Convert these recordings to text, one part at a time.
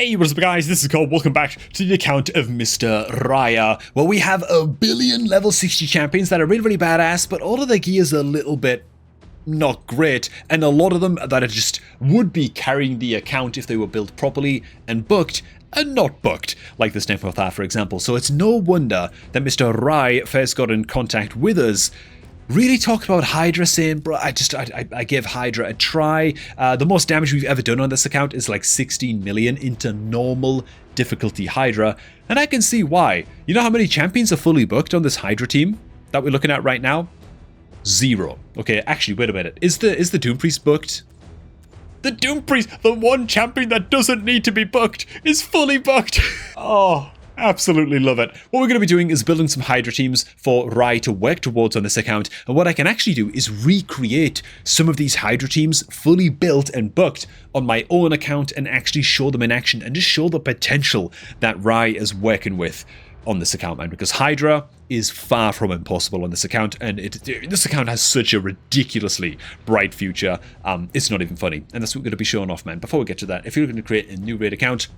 Hey, what's up guys, this is Cole, welcome back to the account of Mr. Raya, where we have a billion level 60 champions that are really badass, but all of their gear's a little bit not great, and a lot of them that are just would be carrying the account if they were built properly and booked, and not booked, like this Nekothar for example. So it's no wonder that Mr. Rai first got in contact with us, really talked about HYDRA, saying, bro, I gave HYDRA a try. The most damage we've ever done on this account is like 16 million into normal difficulty HYDRA, and I can see why. You know how many champions are fully booked on this HYDRA team that we're looking at right now? 0. Okay, actually, wait a minute. Is the Doom Priest booked? The Doom Priest, the one champion that doesn't need to be booked, is fully booked. Oh, absolutely love it. What we're going to be doing is building some HYDRA teams for Rai to work towards on this account, and what I can actually do is recreate some of these HYDRA teams fully built and booked on my own account and actually show them in action and just show the potential that Rai is working with on this account, man, because HYDRA is far from impossible on this account, and this account has such a ridiculously bright future. It's not even funny, and that's what we're going to be showing off, man. Before we get to that, if you're looking to create a new raid account,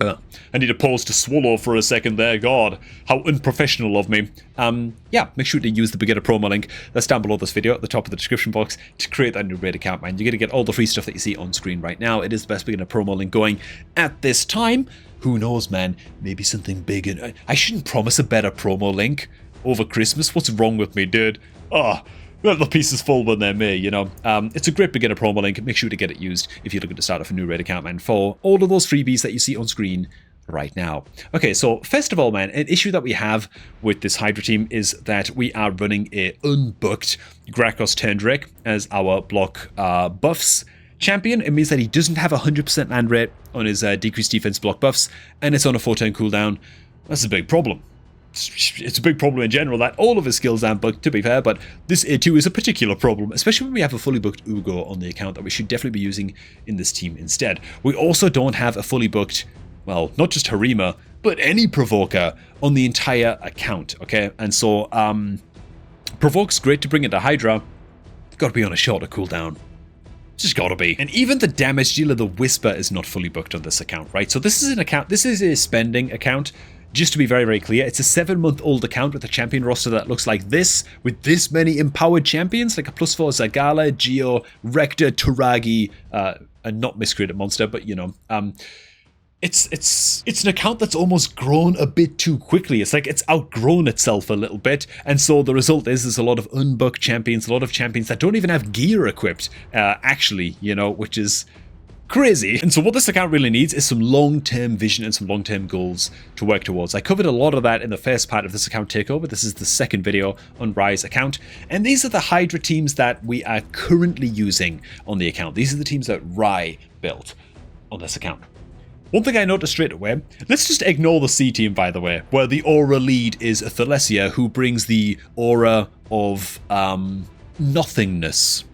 I need a pause to swallow for a second there. God, how unprofessional of me. Yeah, make sure to use the beginner promo link that's down below this video at the top of the description box to create that new raid account, man. You're going to get all the free stuff that you see on screen right now. It is the best beginner promo link going at this time. Who knows, man? Maybe something big. And I shouldn't promise a better promo link over Christmas. What's wrong with me, dude? Oh, well, the pieces fall when they're me, you know. It's a great beginner promo link. Make sure to get it used if you're looking to start off a new raid account, man, for all of those freebies that you see on screen right now. Okay, so first of all, man, an issue that we have with this HYDRA team is that we are running a unbooked Grakos Turndrake as our block buffs champion. It means that he doesn't have 100% land rate on his decreased defense block buffs, and it's on a 4-turn cooldown. That's a big problem. It's a big problem in general that all of his skills aren't booked, to be fair, but this too is a particular problem, especially when we have a fully booked Ugo on the account that we should definitely be using in this team instead. We also don't have a fully booked, well, not just Harima, but any Provoker on the entire account, okay? And so, Provoke's great to bring into HYDRA. It's got to be on a shorter cooldown. Just gotta be. And even the damage dealer, the Whisper, is not fully booked on this account, right? So this is an account, this is a spending account. Just to be very clear, it's a 7-month-old account with a champion roster that looks like this, with this many empowered champions, like a +4 Zagala, Geo, Rector, Turagi, and not Miscreated Monster, but you know, it's an account that's almost grown a bit too quickly. It's like it's outgrown itself a little bit, and so the result is there's a lot of unbooked champions, a lot of champions that don't even have gear equipped, actually, you know, which is crazy. And so what this account really needs is some long-term vision and some long-term goals to work towards. I covered a lot of that in the first part of this account takeover. This is the second video on Rai's account, and these are the HYDRA teams that we are currently using on the account. These are the teams that Rai built on this account. One thing I noticed straight away, let's just ignore the C team, by the way, where the aura lead is Thalesia, who brings the aura of nothingness.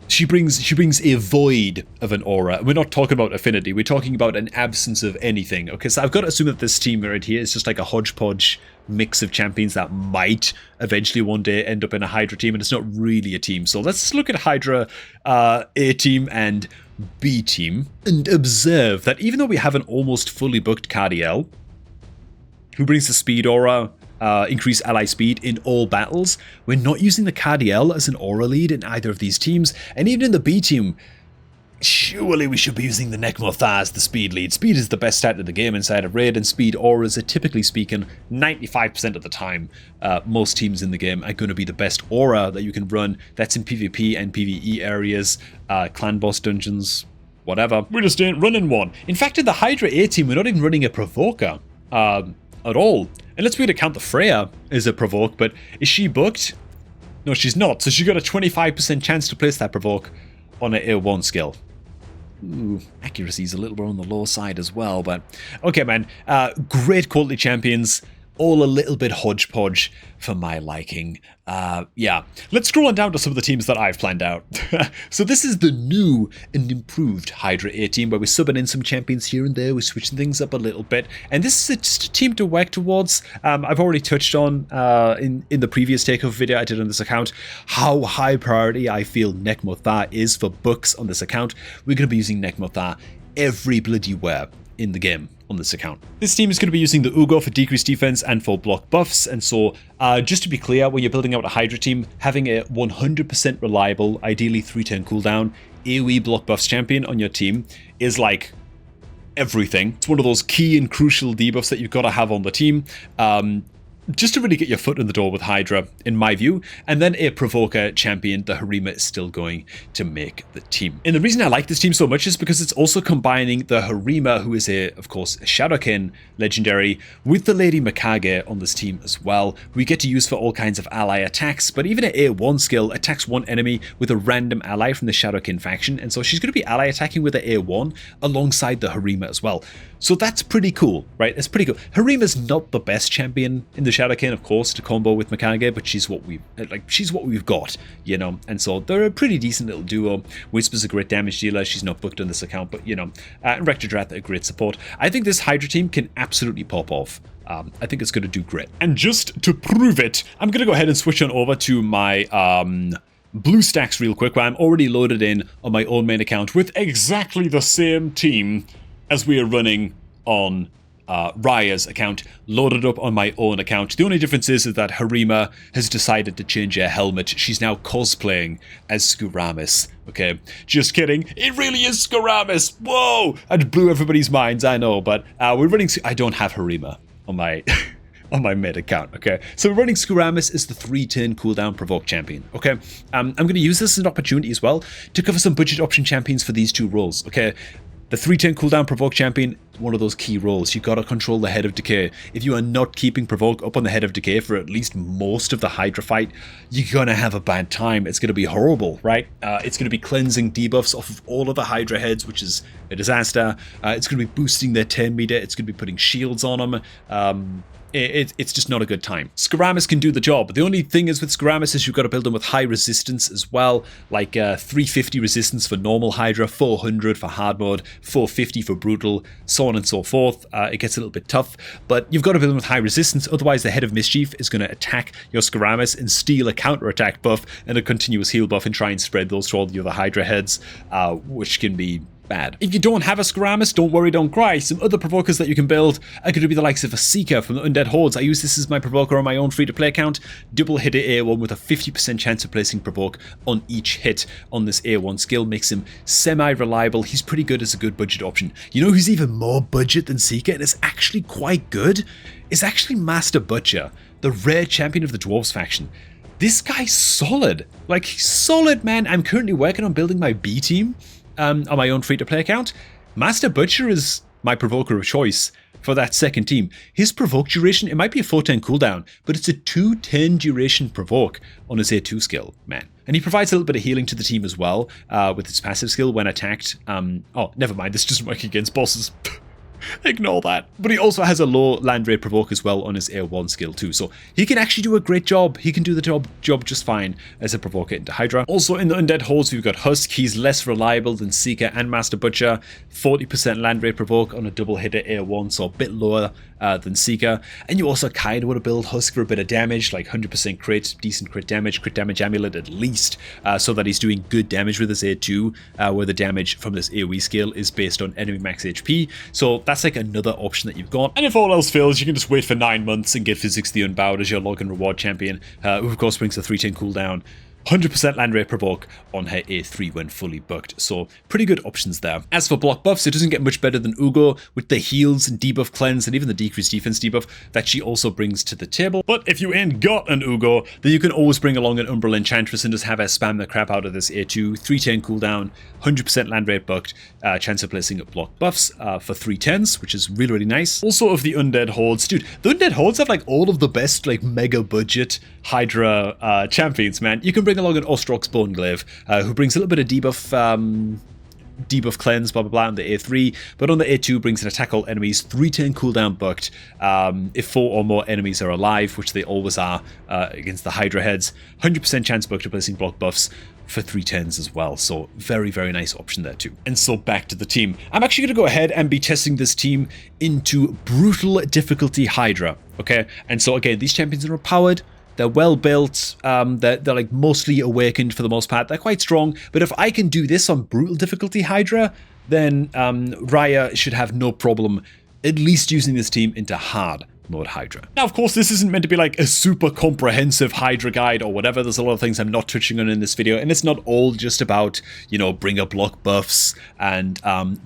She brings a void of an aura. We're not talking about affinity, we're talking about an absence of anything. Okay, so I've got to assume that this team right here is just like a hodgepodge mix of champions that might eventually one day end up in a HYDRA team, and it's not really a team. So let's look at HYDRA A team and B team and observe that even though we have an almost fully booked Cardiel, who brings the speed aura, increase ally speed in all battles, we're not using the Cardiel as an aura lead in either of these teams. And even in the B team, surely we should be using the Nekothar as the speed lead. Speed is the best stat in the game inside of raid, and speed auras are typically speaking 95% of the time. Most teams in the game are going to be the best aura that you can run. That's in PvP and PvE areas, clan boss dungeons, whatever. We just ain't running one. In fact, in the HYDRA A team, we're not even running a Provoker at all. And let's really count the Freya as a Provoke, but is she booked? No, she's not. So she got a 25% chance to place that Provoke on an A1 skill. Ooh, accuracy is a little bit on the low side as well, but okay, man. Great quality champions, all a little bit hodgepodge for my liking. Yeah, let's scroll on down to some of the teams that I've planned out. So this is the new and improved HYDRA A team, where we're subbing in some champions here and there, we're switching things up a little bit, and this is just a team to work towards. I've already touched on in the previous takeover video I did on this account how high priority I feel Nekothar is for books on this account. We're going to be using Nekothar every bloody where in the game on this account. This team is going to be using the Ugo for decreased defense and for block buffs, and so just to be clear, when you're building out a Hydra team, having a 100% reliable, ideally 3-turn cooldown AoE block buffs champion on your team is like everything. It's one of those key and crucial debuffs that you've got to have on the team. Just to really get your foot in the door with Hydra, in my view, and then a Provoker champion, the Harima is still going to make the team. And the reason I like this team so much is because it's also combining the Harima, who is of course, a Shadowkin legendary, with the Lady Mikage on this team as well, we get to use for all kinds of ally attacks, but even an A1 skill attacks one enemy with a random ally from the Shadowkin faction, and so she's going to be ally attacking with the A1 alongside the Harima as well. So that's pretty cool, right? It's pretty cool. Harima's not the best champion in the Shadowkin, of course, to combo with Mikage, but she's what we've got, you know. And so they're a pretty decent little duo. Whisper's a great damage dealer. She's not booked on this account, but you know, Rectodrat a great support. I think this Hydra team can absolutely pop off. I think it's going to do great. And just to prove it, I'm going to go ahead and switch on over to my BlueStacks real quick, where I'm already loaded in on my own main account with exactly the same team as we are running on Raya's account, loaded up on my own account. The only difference is that Harima has decided to change her helmet. She's now cosplaying as Skuramis. Okay, just kidding. It really is Skuramis. Whoa! I blew everybody's minds, I know, but we're running... I don't have Harima on my... on my mid account, okay? So we're running Skuramis as the 3-turn cooldown provoke champion, okay? I'm going to use this as an opportunity as well to cover some budget option champions for these two roles, okay? The 3-turn cooldown provoke champion, one of those key roles. You've got to control the Head of Decay. If you are not keeping provoke up on the Head of Decay for at least most of the Hydra fight, you're going to have a bad time. It's going to be horrible, right? It's going to be cleansing debuffs off of all of the Hydra heads, which is a disaster. It's going to be boosting their 10 meter. It's going to be putting shields on them. It's just not a good time. Skuramis can do the job. The only thing is with Skuramis is you've got to build them with high resistance as well, like 350 resistance for normal Hydra, 400 for hard mode, 450 for brutal, so on and so forth. It gets a little bit tough, but you've got to build them with high resistance, otherwise the Head of Mischief is going to attack your Skuramis and steal a counter-attack buff and a continuous heal buff and try and spread those to all the other Hydra heads, which can be bad. If you don't have a Skuramis, don't worry, don't cry. Some other provokers that you can build are going to be the likes of a Seeker from the Undead Hordes. I use this as my provoker on my own free-to-play account. Double hit A1 with a 50% chance of placing provoke on each hit on this A1 skill. Makes him semi-reliable. He's pretty good as a good budget option. You know who's even more budget than Seeker and is actually quite good? Is actually Master Butcher, the rare champion of the Dwarves faction. This guy's solid. Like, he's solid, man. I'm currently working on building my B team on my own free-to-play account. Master Butcher is my provoker of choice for that second team. His provoke duration, it might be a 4-turn cooldown, but it's a 2-turn duration provoke on his A2 skill, man. And he provides a little bit of healing to the team as well with his passive skill when attacked. Oh, never mind, this doesn't work against bosses. Ignore that. But he also has a low land rate provoke as well on his A1 skill too. So he can actually do a great job. He can do the job just fine as a provoker into Hydra. Also in the Undead Hordes, we've got Husk. He's less reliable than Seeker and Master Butcher. 40% land rate provoke on a double hitter A1, so a bit lower than Seeker. And you also kind of want to build Husk for a bit of damage, like 100% crit, decent crit damage amulet at least, so that he's doing good damage with his A2, where the damage from this AoE skill is based on enemy max HP. So that's like another option that you've got. And if all else fails, you can just wait for 9 months and get Physics the Unbowed as your login reward champion, who of course brings a 3-turn cooldown. 100% land rate provoke on her A3 when fully booked, so pretty good options there. As for block buffs, it doesn't get much better than Ugo with the heals and debuff cleanse and even the decreased defense debuff that she also brings to the table. But if you ain't got an Ugo, then you can always bring along an Umbral Enchantress and just have her spam the crap out of this A2, 3-turn cooldown, 100% land rate booked, chance of placing block buffs for 3/10s, which is really, really nice. Also of the Undead Hordes, dude, the Undead Hordes have like all of the best like mega budget Hydra champions, man. You can bring along an Ostrox Boneglaive, who brings a little bit of debuff cleanse, blah blah blah on the A3, but on the A2 brings an attack all enemies, 3-turn cooldown booked, if 4 or more enemies are alive, which they always are against the Hydra heads, 100% chance booked of placing block buffs for 3/10s as well, so very, very nice option there too. And so back to the team. I'm actually going to go ahead and be testing this team into brutal difficulty Hydra, okay? And so again, these champions are powered. They're well built, they're like mostly awakened for the most part, they're quite strong, but if I can do this on brutal difficulty Hydra, then Raya should have no problem at least using this team into hard mode HYDRA. Now, of course, this isn't meant to be like a super comprehensive HYDRA guide or whatever. There's a lot of things I'm not touching on in this video, and it's not all just about, you know, bring a block buffs and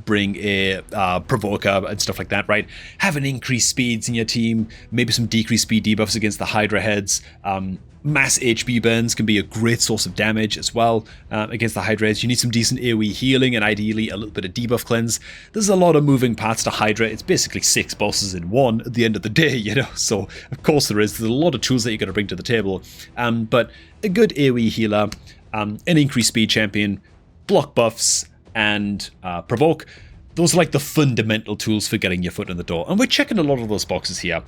bring a provoker and stuff like that, right? Having increased speeds in your team, maybe some decreased speed debuffs against the HYDRA heads. Mass HP burns can be a great source of damage as well against the HYDRA heads. You need some decent AoE healing and ideally a little bit of debuff cleanse. There's a lot of moving parts to HYDRA. It's basically 6 bosses in one at the end of the day, you know, so of course there's a lot of tools that you're going to bring to the table, but a good AoE healer, an increased speed champion, block buffs, and provoke. Those are like the fundamental tools for getting your foot in the door. And we're checking a lot of those boxes here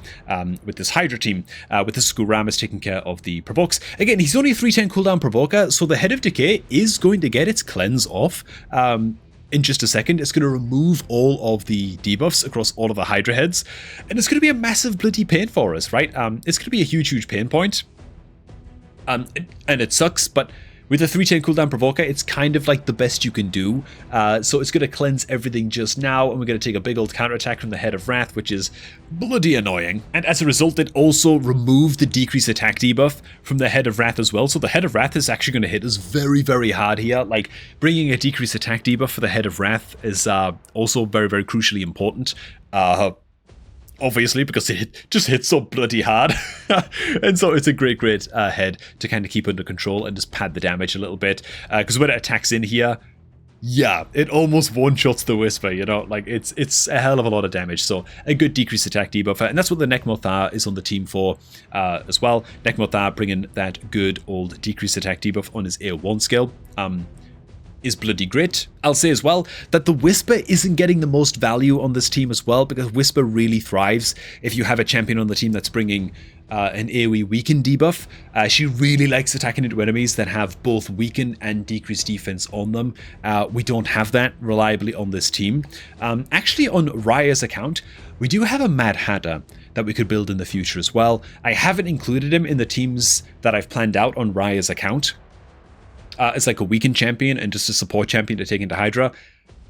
with this HYDRA team, with the Skuramis taking care of the provokes. Again, he's only a 310 cooldown provoker, so the Head of Decay is going to get its cleanse off in just a second. It's going to remove all of the debuffs across all of the HYDRA heads. And it's going to be a massive bloody pain for us, right? It's going to be a huge, huge pain point. And it sucks, but with a 310 cooldown provoker, it's kind of like the best you can do. So it's going to cleanse everything just now, and we're going to take a big old counterattack from the Head of Wrath, which is bloody annoying. And as a result, it also removed the decreased attack debuff from the Head of Wrath as well. So the Head of Wrath is actually going to hit us very, very hard here. Like, bringing a decreased attack debuff for the Head of Wrath is also very, very crucially important. Obviously, because it just hits so bloody hard. And so it's a great, great head to kind of keep under control and just pad the damage a little bit. Because when it attacks in here, yeah, it almost one-shots the Whisper, you know? Like, it's a hell of a lot of damage. So a good decreased attack debuffer. And that's what the Nekmothar is on the team for as well. Nekmothar bringing that good old decreased attack debuff on his AO1 skill. Is bloody great. I'll say as well that the Whisper isn't getting the most value on this team as well, because Whisper really thrives if you have a champion on the team that's bringing an AoE weaken debuff. She really likes attacking into enemies that have both weaken and decreased defense on them. We don't have that reliably on this team. Actually, on Raya's account, we do have a Mad Hatter that we could build in the future as well. I haven't included him in the teams that I've planned out on Raya's account. It's like a weakened champion and just a support champion to take into HYDRA.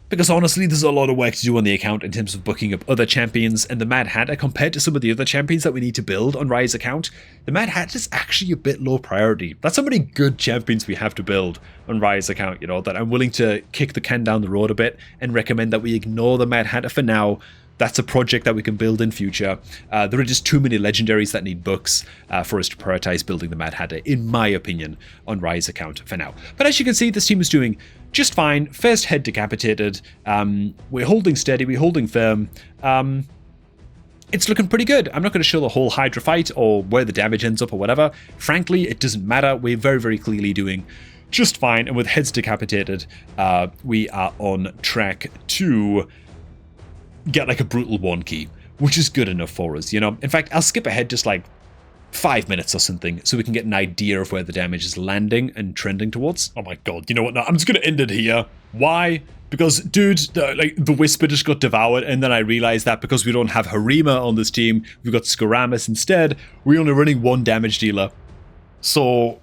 Because honestly, there's a lot of work to do on the account in terms of booking up other champions, and the Mad Hatter, compared to some of the other champions that we need to build on Raya's account, the Mad Hatter is actually a bit low priority. That's how many good champions we have to build on Raya's account, you know, that I'm willing to kick the can down the road a bit and recommend that we ignore the Mad Hatter for now. That's a project that we can build in future. There are just too many legendaries that need books for us to prioritize building the Mad Hatter, in my opinion, on Raya's account for now. But as you can see, this team is doing just fine. First head decapitated. We're holding steady. We're holding firm. It's looking pretty good. I'm not going to show the whole HYDRA fight or where the damage ends up or whatever. Frankly, it doesn't matter. We're very, very clearly doing just fine. And with heads decapitated, we are on track to get like a brutal 1 key, which is good enough for us, you know. In fact, I'll skip ahead just like 5 minutes or something so we can get an idea of where the damage is landing and trending towards. Oh my god, you know what? No, I'm just gonna end it here. Why? Because, dude, the Whisper just got devoured, and then I realized that because we don't have Harima on this team, we've got Skuramis instead, we're only running 1 damage dealer. So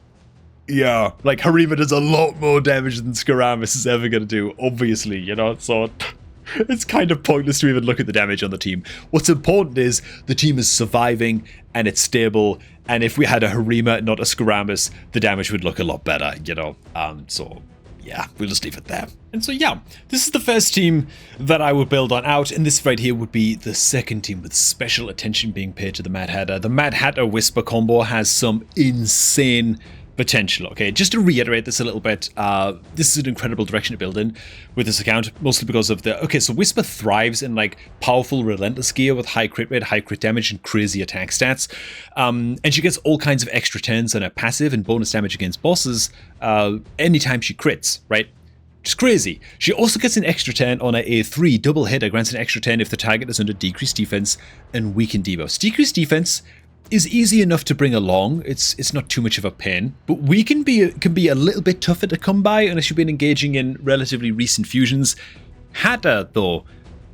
yeah, like, Harima does a lot more damage than Skuramis is ever gonna do, obviously, you know, so it's kind of pointless to even look at the damage on the team. What's important is the team is surviving and it's stable, and if we had a Harima, not a Skuramis, the damage would look a lot better, you know. So yeah, we'll just leave it there. And so yeah, this is the first team that I would build on out, and this right here would be the second team with special attention being paid to the Mad Hatter. The Mad Hatter Whisper combo has some insane potential. Okay, just to reiterate this a little bit, this is an incredible direction to build in with this account, mostly because of the... Okay, so Whisper thrives in like powerful Relentless gear with high crit rate, high crit damage, and crazy attack stats. And she gets all kinds of extra turns on her passive and bonus damage against bosses anytime she crits, right? Just crazy. She also gets an extra turn on her A3 double hitter, grants an extra turn if the target is under decreased defense and weakened debuffs. Decreased defense is easy enough to bring along. It's not too much of a pain, but we can be a little bit tougher to come by unless you've been engaging in relatively recent fusions. Hatter, though,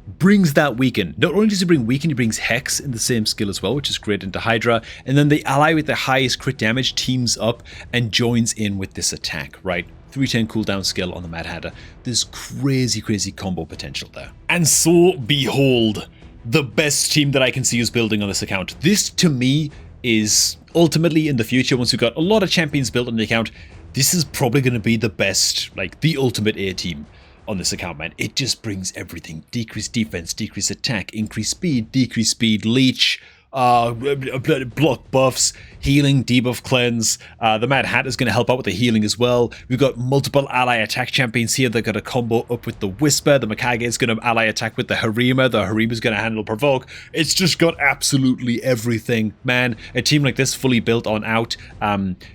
brings that weaken. Not only does he bring weaken, he brings Hex in the same skill as well, which is great into HYDRA, and then the ally with the highest crit damage teams up and joins in with this attack, right? 310 cooldown skill on the Mad Hatter. There's crazy, crazy combo potential there. And so, behold, the best team that I can see us building on this account. This, to me, is ultimately in the future, once we've got a lot of champions built on the account, this is probably going to be the best, like the ultimate A team on this account, man. It just brings everything. Decreased defense, decreased attack, increased speed, decreased speed, leech, block buffs, healing, debuff, cleanse. The Mad Hat is going to help out with the healing as well. We've got multiple ally attack champions here. They're going to combo up with the Whisper. The Mikage is going to ally attack with the Harima. The Harima is going to handle provoke. It's just got absolutely everything, man. A team like this, fully built on out,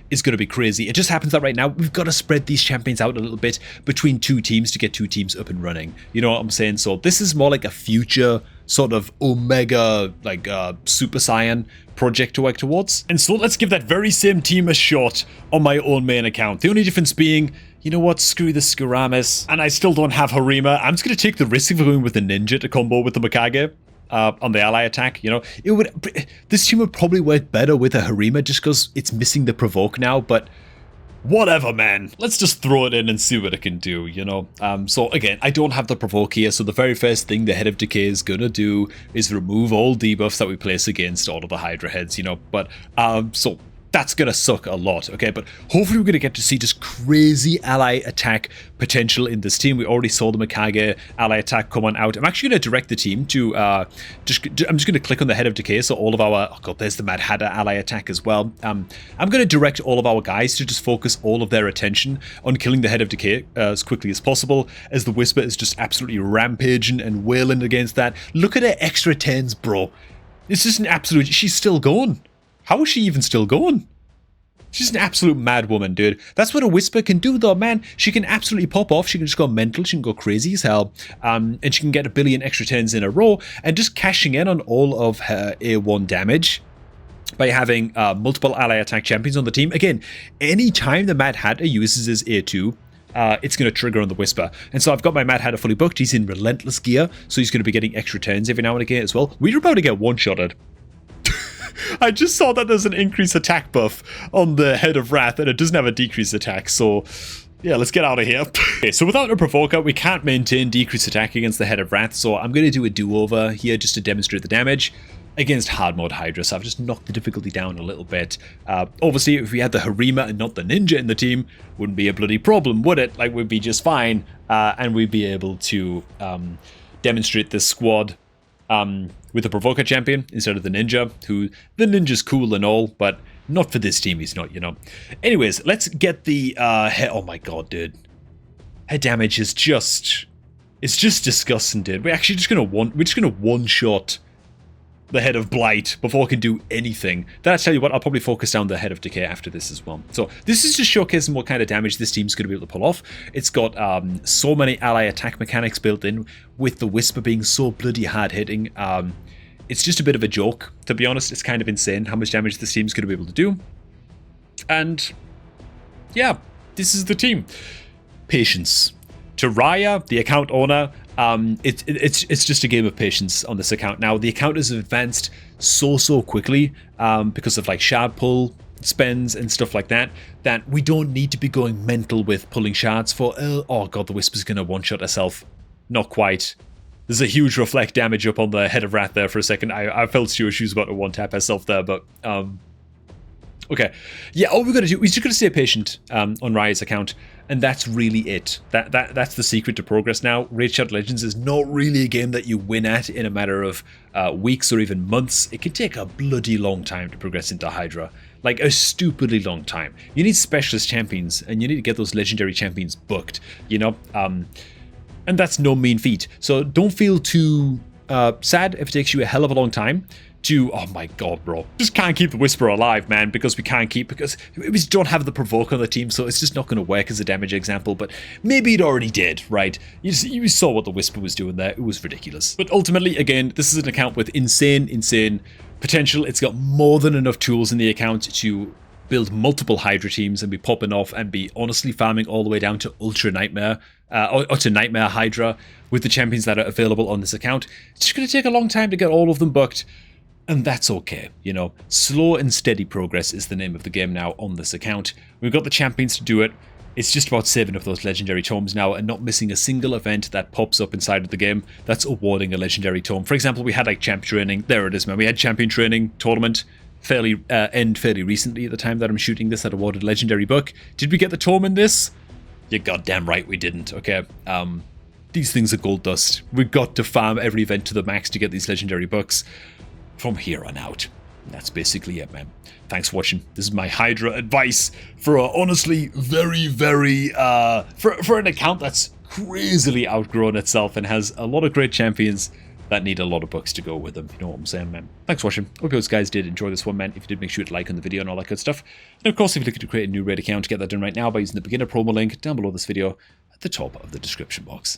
is going to be crazy. It just happens that right now we've got to spread these champions out a little bit between two teams to get two teams up and running. You know what I'm saying? So this is more like a future sort of Omega, like Super Saiyan project to work towards. And so let's give that very same team a shot on my own main account. The only difference being, you know what, screw the Skuramis, and I still don't have Harima. I'm just going to take the risk of going with the Ninja to combo with the Mikage on the ally attack. You know, this team would probably work better with a Harima just because it's missing the provoke now, but whatever, man. Let's just throw it in and see what it can do, you know? So again, I don't have the provoke here, so the very first thing the Head of Decay is gonna do is remove all debuffs that we place against all of the Hydra heads, you know? But, so that's gonna suck a lot, okay? But hopefully we're gonna get to see just crazy ally attack potential in this team. We already saw the Mikage ally attack come on out. I'm actually gonna direct the team to, I'm just gonna click on the Head of Decay, so all of our, oh god, there's the Mad Hatter ally attack as well. I'm gonna direct all of our guys to just focus all of their attention on killing the Head of Decay as quickly as possible, as the Whisper is just absolutely rampaging and wailing against that. Look at her extra 10s, bro. It's just an absolute, she's still going. How is she even still going? She's an absolute mad woman, dude. That's what a Whisper can do, though, man. She can absolutely pop off. She can just go mental. She can go crazy as hell. And she can get a billion extra 10s in a row. And just cashing in on all of her A1 damage by having multiple ally attack champions on the team. Again, anytime the Mad Hatter uses his A2, it's going to trigger on the Whisper. And so I've got my Mad Hatter fully booked. He's in Relentless gear, so he's going to be getting extra turns every now and again as well. We're about to get one-shotted. I just saw that there's an increased attack buff on the Head of Wrath, and it doesn't have a decreased attack, so yeah, let's get out of here. Okay, so without a Provoker, we can't maintain decreased attack against the Head of Wrath, so I'm going to do a do-over here just to demonstrate the damage against hard mode Hydra, so I've just knocked the difficulty down a little bit. Obviously, if we had the Harima and not the Ninja in the team, wouldn't be a bloody problem, would it? Like, we'd be just fine, and we'd be able to demonstrate this squad with the Provoker champion instead of the Ninja, who, the Ninja's cool and all, but not for this team, he's not, you know. Anyways, let's get the head. Oh my god, dude. Head damage is just, it's just disgusting, dude. We're actually just gonna one-shot the Head of Blight before I can do anything. Then I tell you what, I'll probably focus down the Head of Decay after this as well. So this is just showcasing what kind of damage this team's going to be able to pull off. It's got so many ally attack mechanics built in, with the Whisper being so bloody hard hitting. It's just a bit of a joke, to be honest. It's kind of insane how much damage this team's going to be able to do. And yeah, this is the team. Patience. To Raya, the account owner, it's just a game of patience on this account. Now, the account has advanced so quickly because of like shard pull spends and stuff like that, that we don't need to be going mental with pulling shards for, oh god, the Whisper's going to one-shot herself. Not quite. There's a huge reflect damage up on the Head of Wrath there for a second. I felt sure she was about to one-tap herself there, but okay. Yeah, all we're going to do, we're just going to stay patient on Raya's account, and that's really it. That's the secret to progress now. Raid Shadow Legends is not really a game that you win at in a matter of weeks or even months. It can take a bloody long time to progress into Hydra. Like, a stupidly long time. You need specialist champions, and you need to get those legendary champions booked, you know? And that's no mean feat. So don't feel too sad if it takes you a hell of a long time to, oh my god, bro. Just can't keep the Whisper alive, man, because we just don't have the Provoke on the team, so it's just not going to work as a damage example, but maybe it already did, right? You saw what the Whisper was doing there. It was ridiculous. But ultimately, again, this is an account with insane potential. It's got more than enough tools in the account to build multiple Hydra teams and be popping off and be honestly farming all the way down to Ultra Nightmare, or to Nightmare Hydra with the champions that are available on this account. It's just going to take a long time to get all of them booked. And that's okay, you know. Slow and steady progress is the name of the game now on this account. We've got the champions to do it. It's just about saving up those legendary tomes now and not missing a single event that pops up inside of the game that's awarding a legendary tome. For example, we had like champ training. There it is, man. We had champion training tournament fairly recently at the time that I'm shooting this that awarded legendary book. Did we get the tome in this? You're goddamn right we didn't. Okay. These things are gold dust. We've got to farm every event to the max to get these legendary books from here on out. That's basically it, man. Thanks for watching. This is my HYDRA advice for honestly very, for an account that's crazily outgrown itself and has a lot of great champions that need a lot of books to go with them. You know what I'm saying, man? Thanks for watching. Hope you guys did enjoy this one, man. If you did, make sure to like on the video and all that good stuff. And of course, if you're looking to create a new raid account, get that done right now by using the beginner promo link down below this video at the top of the description box.